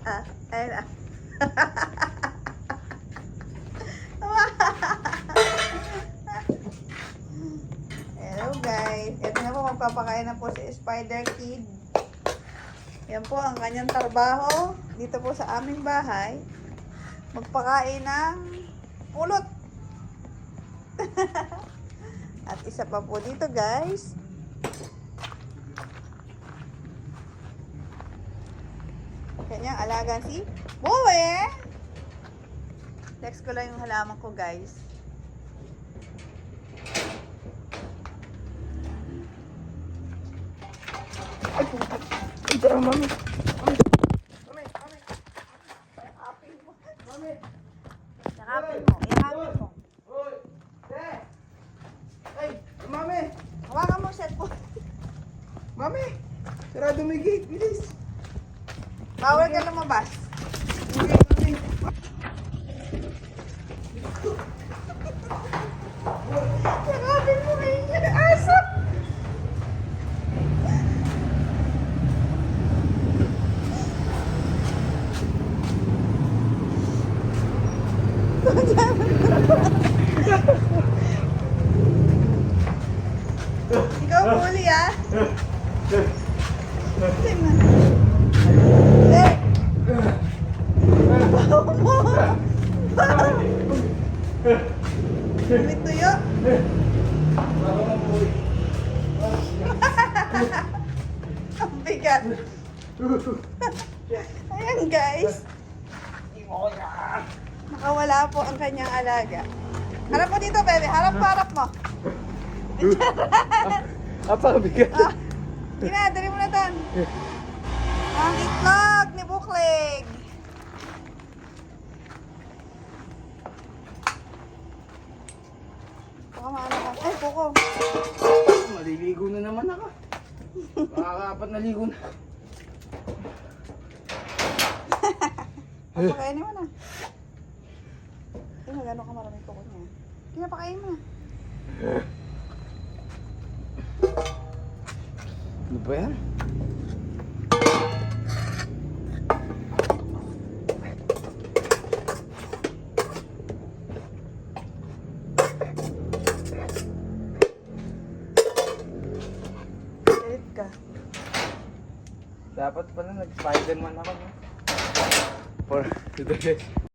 Ayun na. Hello guys. Ito na po, magpapakain na po si Spider Kid. Yan po ang kanyang trabaho dito po sa aming bahay. Magpakain ng pulot. At isa pa po dito guys. Kanyang alaga si Boe. Next ko lang yung halaman ko guys. Ay, puto. Ito ang mami. Mami. Yakapin mo. Mami. Yakapin mo. Ay, mami! Hawakan mo set po. Mami! Sarado may gate, bilis! Bawal ka lumabas. Mami! Yakapin mo kayo yung aso. Ikaw huli ah. Tingnan. Eh. Baho mo. Baho. May tuyo. Ang bigat. Ayan guys. Nakawala po ang kanyang alaga. Harap mo dito, bebe. Harap mo. Apa, bigat? Dali mo na tan. Ang itlog ni Buklig. Baka maano ka. Ay, buko. Maliligo na naman ako. Makakaapat na ligo na. Pakainin mo na. Gano'n ka maraming buko niya. Kaya pakainin mo na. Ano ba yan? Galit ka. Dapat pala nag-Spiderman ako. No? For today.